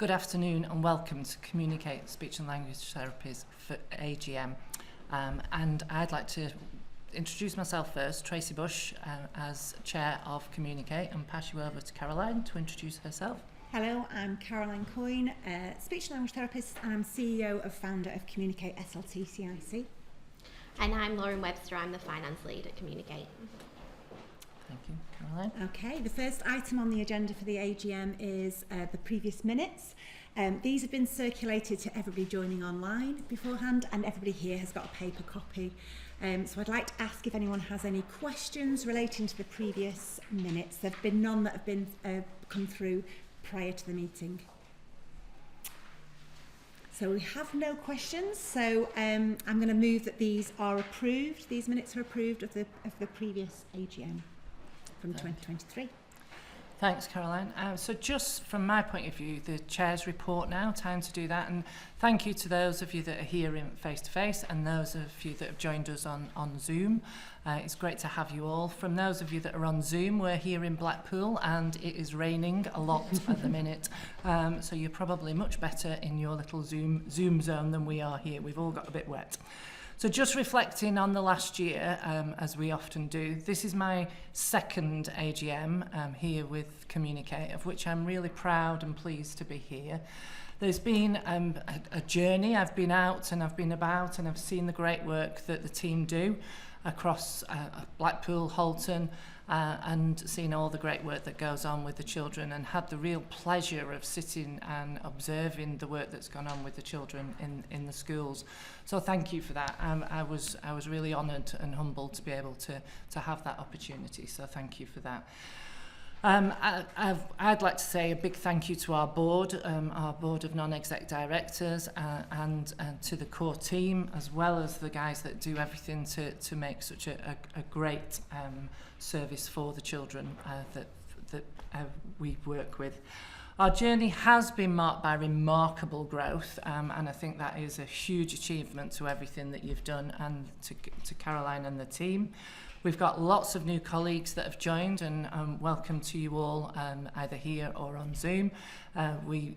Good afternoon and welcome to Communicate Speech and Language Therapies for AGM. And I'd like to introduce myself first, Tracy Bush, as Chair of Communicate, and pass you over to Caroline to introduce herself. Hello, I'm Caroline Coyne, speech and language therapist, and I'm CEO and founder of Communicate SLT CIC. And I'm Lauren Webster, I'm the finance lead at Communicate. Thank you, Caroline. Okay, the first item on the agenda for the AGM is the previous minutes. These have been circulated to everybody joining online beforehand, and everybody here has got a paper copy. So I'd like to ask if anyone has any questions relating to the previous minutes. There have been none that have been come through prior to the meeting. So we have no questions, so I'm going to move that these are approved. These minutes are approved of the previous AGM from 2023. Thanks, Caroline. So just from my point of view, the Chair's report now, time to do that. And thank you to those of you that are here in face-to-face and those of you that have joined us on Zoom. It's great to have you all. From those of you that are on Zoom, we're here in Blackpool and it is raining a lot at the minute. So you're probably much better in your little Zoom zone than we are here. We've all got a bit wet. So just reflecting on the last year, as we often do, this is my second AGM here with Communicate, of which I'm really proud and pleased to be here. There's been a journey. I've been out and I've been about and I've seen the great work that the team do across Blackpool, Halton, and seen all the great work that goes on with the children, and had the real pleasure of sitting and observing the work that's gone on with the children in the schools. So thank you for that. I was really honoured and humbled to be able to have that opportunity. So thank you for that. I'd like to say a big thank you to our board of non-exec directors, and to the core team, as well as the guys that do everything to make such a great service for the children that we work with. Our journey has been marked by remarkable growth, and I think that is a huge achievement to everything that you've done, and to Caroline and the team. We've got lots of new colleagues that have joined, and welcome to you all, either here or on Zoom. We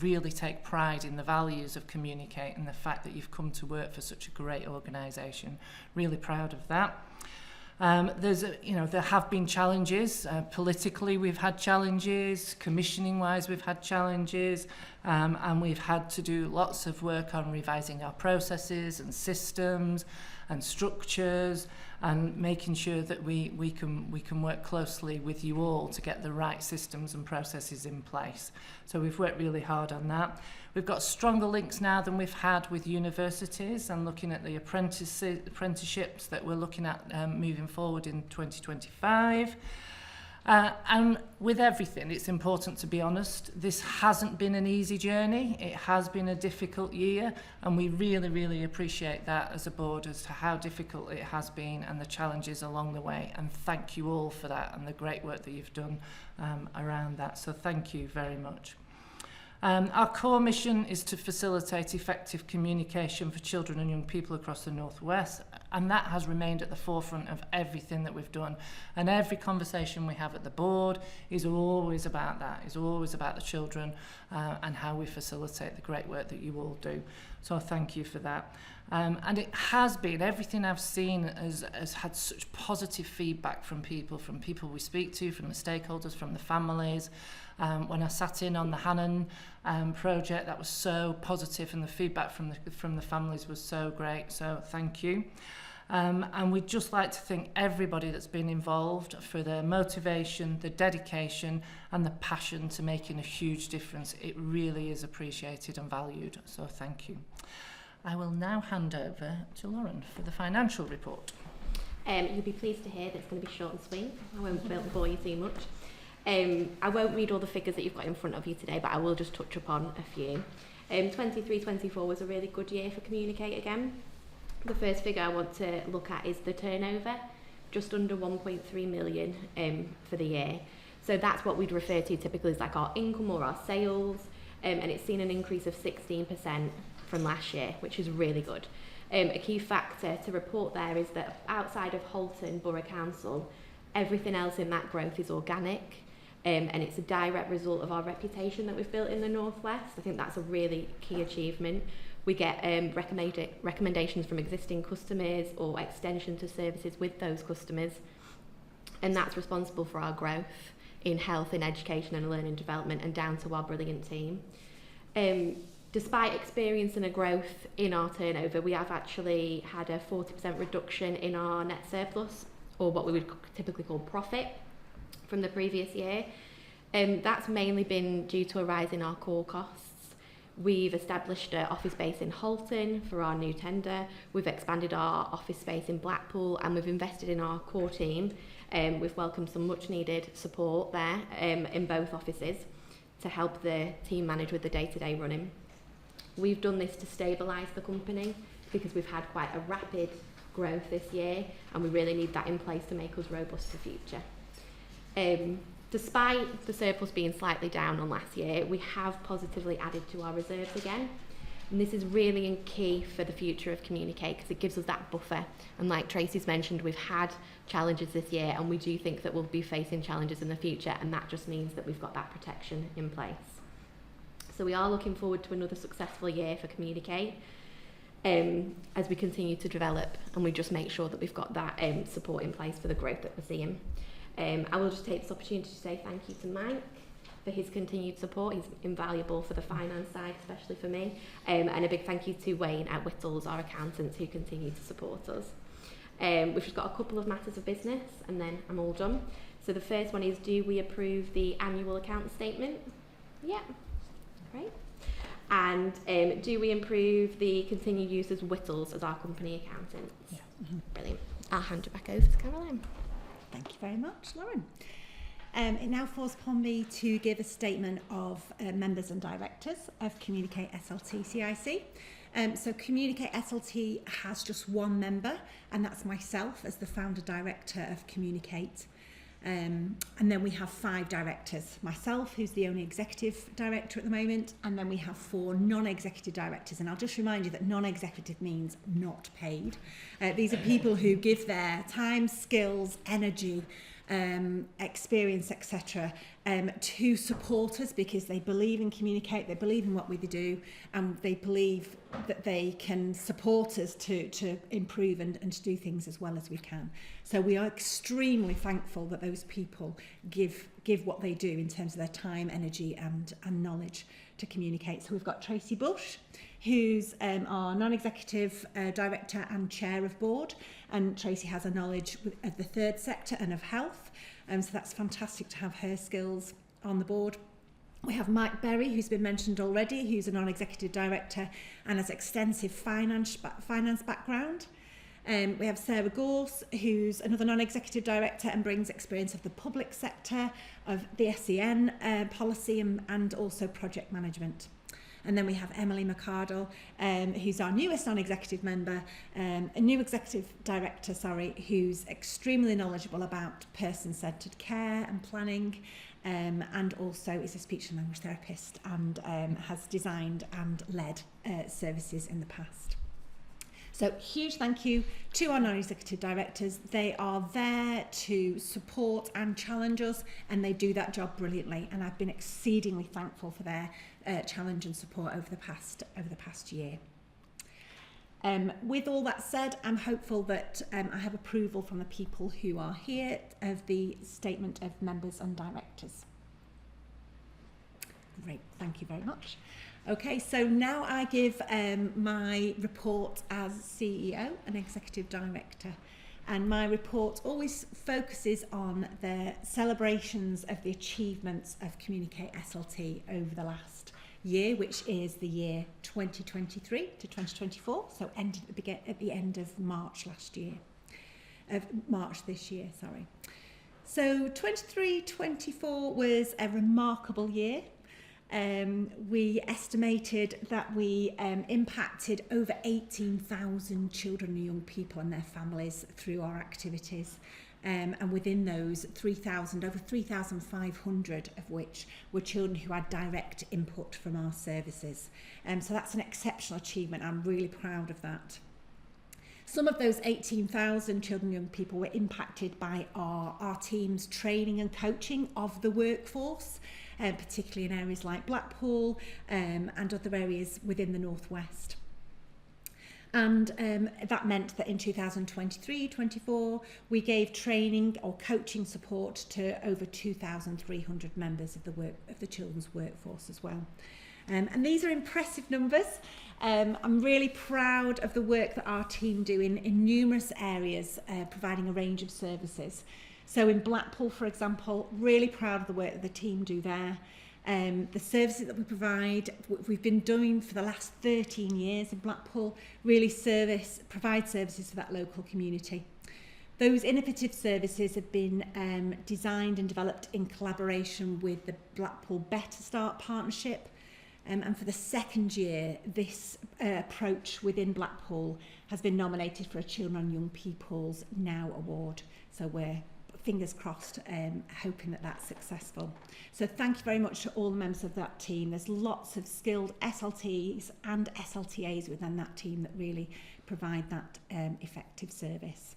really take pride in the values of Communicate and the fact that you've come to work for such a great organisation. Really proud of that. There have been challenges. Politically, we've had challenges. Commissioning-wise, we've had challenges. And we've had to do lots of work on revising our processes and systems and structures, and making sure that we can work closely with you all to get the right systems and processes in place. So we've worked really hard on that. We've got stronger links now than we've had with universities, and looking at the apprenticeships that we're looking at moving forward in 2025. And with everything, it's important to be honest. This hasn't been an easy journey. It has been a difficult year, and we really, really appreciate that as a board as to how difficult it has been and the challenges along the way. And thank you all for that and the great work that you've done around that. So thank you very much. Our core mission is to facilitate effective communication for children and young people across the North West, and that has remained at the forefront of everything that we've done. And every conversation we have at the board is always about that, is always about the children and how we facilitate the great work that you all do. So thank you for that. And it has been, everything I've seen has had such positive feedback from people we speak to, from the stakeholders, from the families. When I sat in on the Hannon project, that was so positive, and the feedback from the families was so great. So thank you. And we'd just like to thank everybody that's been involved for their motivation, the dedication, and the passion to making a huge difference. It really is appreciated and valued. So thank you. I will now hand over to Lauren for the financial report. You'll be pleased to hear that it's going to be short and sweet. I won't bore you too much. I won't read all the figures that you've got in front of you today, but I will just touch upon a few. 23-24 was a really good year for Communicate again. The first figure I want to look at is the turnover, just under 1.3 million for the year. So that's what we'd refer to typically as like our income or our sales, and it's seen an increase of 16% from last year, which is really good. A key factor to report there is that outside of Halton Borough Council, everything else in that growth is organic. and it's a direct result of our reputation that we've built in the Northwest. I think that's a really key achievement. We get recommendations from existing customers or extension to services with those customers, and that's responsible for our growth in health, in education and learning development, and down to our brilliant team. Despite experiencing a growth in our turnover, we have actually had a 40% reduction in our net surplus, or what we would typically call profit, from the previous year. That's mainly been due to a rise in our core costs. We've established an office space in Halton for our new tender. We've expanded our office space in Blackpool, and we've invested in our core team. We've welcomed some much needed support there in both offices to help the team manage with the day-to-day running. We've done this to stabilise the company because we've had quite a rapid growth this year, and we really need that in place to make us robust for future. Despite the surplus being slightly down on last year, we have positively added to our reserves again. And this is really key for the future of Communicate because it gives us that buffer. And like Tracy's mentioned, we've had challenges this year, and we do think that we'll be facing challenges in the future, and that just means that we've got that protection in place. So we are looking forward to another successful year for Communicate as we continue to develop, and we just make sure that we've got that support in place for the growth that we're seeing. I will just take this opportunity to say thank you to Mike for his continued support. He's invaluable for the finance side, especially for me. And a big thank you to Wayne at Whittles, our accountants, who continue to support us. We've just got a couple of matters of business, and then I'm all done. So the first one is, do we approve the annual account statement? Yeah, great. And do we approve the continued use of Whittles as our company accountants? Yeah. Brilliant. I'll hand it back over to Caroline. Thank you very much, Lauren. It now falls upon me to give a statement of members and directors of Communicate SLT CIC. So Communicate SLT has just one member, and that's myself as the founder director of Communicate. And then we have 5 directors. Myself, who's the only executive director at the moment, and then we have 4 non-executive directors. And I'll just remind you that non-executive means not paid. These are people who give their time, skills, energy, experience, etc., to support us because they believe in Communicate, they believe in what we do, and they believe that they can support us to improve and to do things as well as we can. So we are extremely thankful that those people give what they do in terms of their time, energy and knowledge to Communicate. So we've got Tracy Bush, who's our non-executive director and chair of board, and Tracy has a knowledge of the third sector and of health, so that's fantastic to have her skills on the board. We have Mike Berry, who's been mentioned already, who's a non-executive director and has extensive finance background. We have Sarah Gorse, who's another non-executive director and brings experience of the public sector, of the SEN policy and also project management. And then we have Emily McCardle, who's our newest non-executive member, a new executive director, who's extremely knowledgeable about person-centred care and planning, and also is a speech and language therapist and has designed and led services in the past. So huge thank you to our non-executive directors. They are there to support and challenge us, and they do that job brilliantly, and I've been exceedingly thankful for their challenge and support over the past year. With all that said, I'm hopeful that I have approval from the people who are here of the statement of members and directors. Great, thank you very much. Okay, so now I give my report as CEO and Executive Director. And my report always focuses on the celebrations of the achievements of Communicate SLT over the last year, which is the year 2023 to 2024, so ended at the end of March this year. So 23-24 was a remarkable year. We estimated that we impacted over 18,000 children and young people and their families through our activities, and within those over 3,500 of which were children who had direct input from our services. So that's an exceptional achievement. I'm really proud of that. Some of those 18,000 children and young people were impacted by our team's training and coaching of the workforce, particularly in areas like Blackpool and other areas within the Northwest. And that meant that in 2023-24 we gave training or coaching support to over 2,300 members of the children's workforce as well. And these are impressive numbers. I'm really proud of the work that our team do in numerous areas, providing a range of services. So in Blackpool, for example, really proud of the work that the team do there. The services that we provide, we've been doing for the last 13 years in Blackpool, really provide services for that local community. Those innovative services have been designed and developed in collaboration with the Blackpool Better Start Partnership. And for the second year, this approach within Blackpool has been nominated for a Children and Young People's Now Award. So we're fingers crossed, hoping that that's successful. So thank you very much to all the members of that team. There's lots of skilled SLTs and SLTAs within that team that really provide that effective service.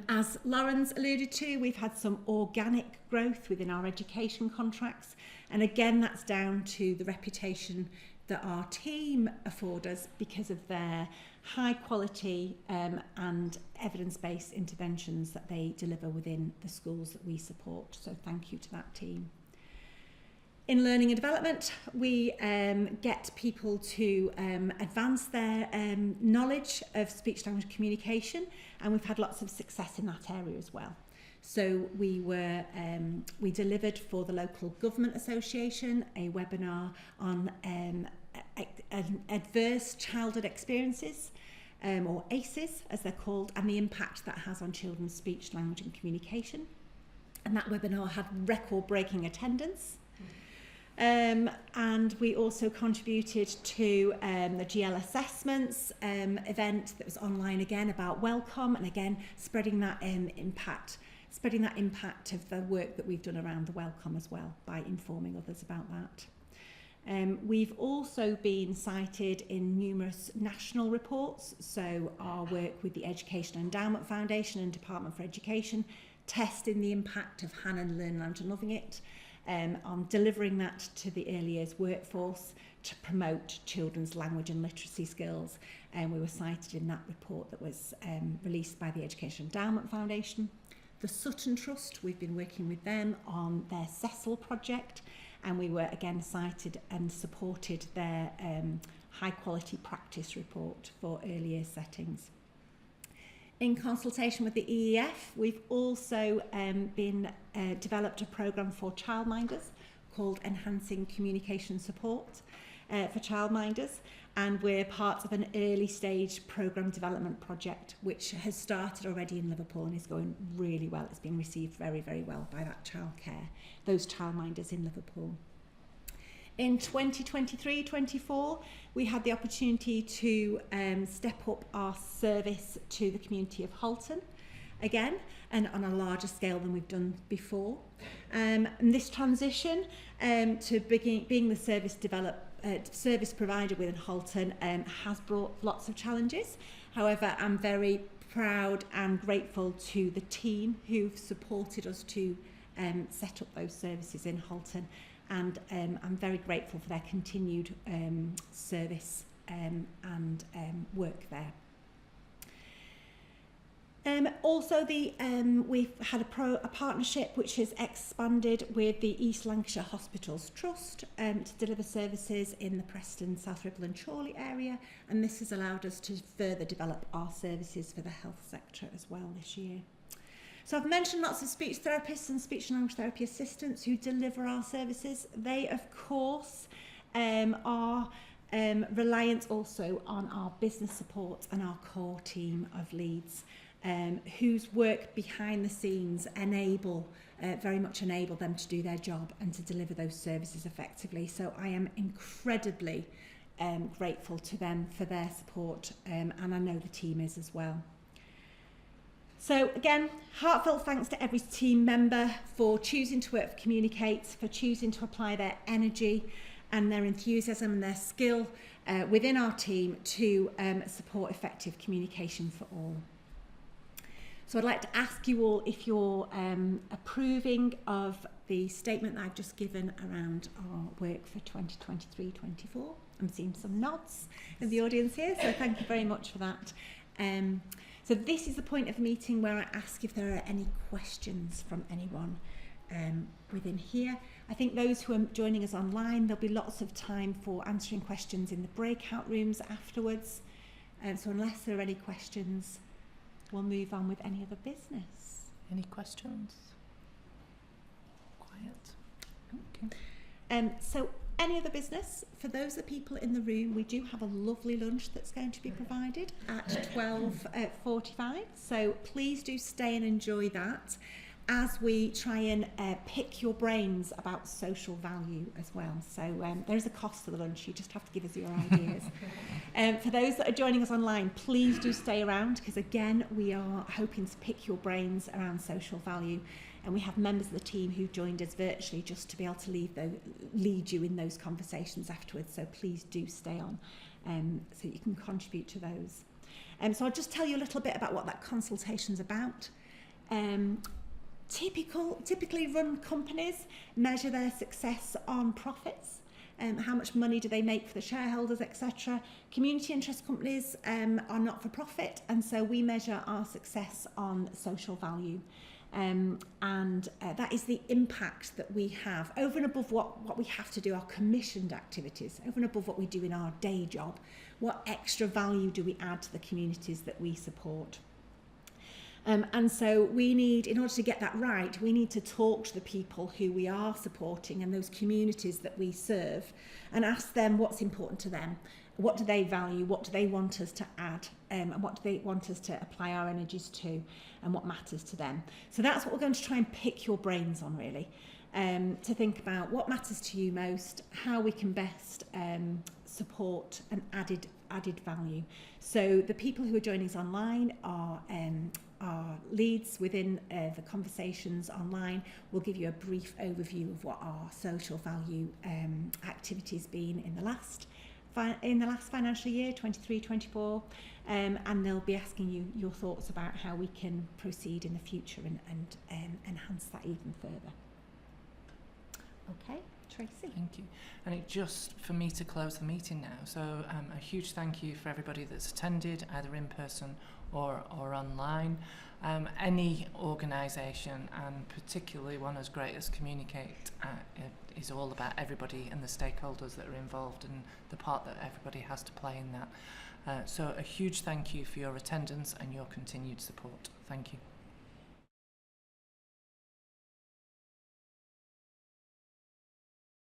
As Lauren's alluded to, we've had some organic growth within our education contracts. And again, that's down to the reputation that our team afford us because of their high quality and evidence-based interventions that they deliver within the schools that we support. So thank you to that team. In learning and development, we get people to advance their knowledge of speech-language communication, and we've had lots of success in that area as well. So we delivered for the Local Government Association a webinar on adverse childhood experiences, or ACEs as they're called, and the impact that has on children's speech, language and communication. And that webinar had record-breaking attendance. And we also contributed to the GL Assessments event that was online again about welcome, and again spreading that impact of the work that we've done around the welcome as well by informing others about that. We've also been cited in numerous national reports, so our work with the Education Endowment Foundation and Department for Education, testing the impact of Hanan Learn, Lounge and Loving It, on delivering that to the early years workforce to promote children's language and literacy skills. And we were cited in that report that was released by the Education Endowment Foundation. The Sutton Trust, we've been working with them on their Cecil project, and we were again cited and supported their high quality practice report for early years settings. In consultation with the EEF, we've also developed a programme for childminders called Enhancing Communication Support for childminders, and we're part of an early stage programme development project which has started already in Liverpool and is going really well. It's been received very, very well by those childminders in Liverpool. In 2023-24, we had the opportunity to step up our service to the community of Halton again, and on a larger scale than we've done before. And this transition to being the service provider within Halton has brought lots of challenges. However, I'm very proud and grateful to the team who've supported us to set up those services in Halton. And I'm very grateful for their continued service and work there. Also, we've had a partnership which has expanded with the East Lancashire Hospitals Trust to deliver services in the Preston, South Ribble and Chorley area, and this has allowed us to further develop our services for the health sector as well this year. So I've mentioned lots of speech therapists and speech and language therapy assistants who deliver our services. They, of course, are reliant also on our business support and our core team of leads, whose work behind the scenes very much enable them to do their job and to deliver those services effectively. So I am incredibly grateful to them for their support, and I know the team is as well. So again, heartfelt thanks to every team member for choosing to work for Communicate, for choosing to apply their energy and their enthusiasm and their skill within our team to support effective communication for all. So I'd like to ask you all if you're approving of the statement that I've just given around our work for 2023-24. I'm seeing some nods in the audience here, so thank you very much for that. So this is the point of the meeting where I ask if there are any questions from anyone within here. I think those who are joining us online, there'll be lots of time for answering questions in the breakout rooms afterwards. So unless there are any questions, we'll move on with any other business. Any questions? Quiet. Okay. So any other business? For those of the people in the room, we do have a lovely lunch that's going to be provided at 12:45. So please do stay and enjoy that as we try and pick your brains about social value as well. So there's a cost to the lunch. You just have to give us your ideas. For those that are joining us online, please do stay around because, again, we are hoping to pick your brains around social value. And we have members of the team who joined us virtually just to be able to lead you in those conversations afterwards. So please do stay on so you can contribute to those. So I'll just tell you a little bit about what that consultation's about. Typically run companies measure their success on profits, how much money do they make for the shareholders, etc. Community interest companies are not for profit, and so we measure our success on social value. That is the impact that we have over and above what we have to do, our commissioned activities, over and above what we do in our day job. What extra value do we add to the communities that we support? And so we need, in order to get that right, we need to talk to the people who we are supporting and those communities that we serve and ask them what's important to them. What do they value? What do they want us to add? And what do they want us to apply our energies to? And what matters to them? So that's what we're going to try and pick your brains on, really, to think about what matters to you most, how we can best support an added value. So the people who are joining us online are leads within the conversations online. Will give you a brief overview of what our social value activities been in the last financial year, 23-24, and they'll be asking you your thoughts about how we can proceed in the future and enhance that even further. Okay, Tracy. Thank you. And it just for me to close the meeting now. So a huge thank you for everybody that's attended, either in person or online. Any organisation, and particularly one as great as Communicate, is all about everybody and the stakeholders that are involved and the part that everybody has to play in that. So a huge thank you for your attendance and your continued support. Thank you.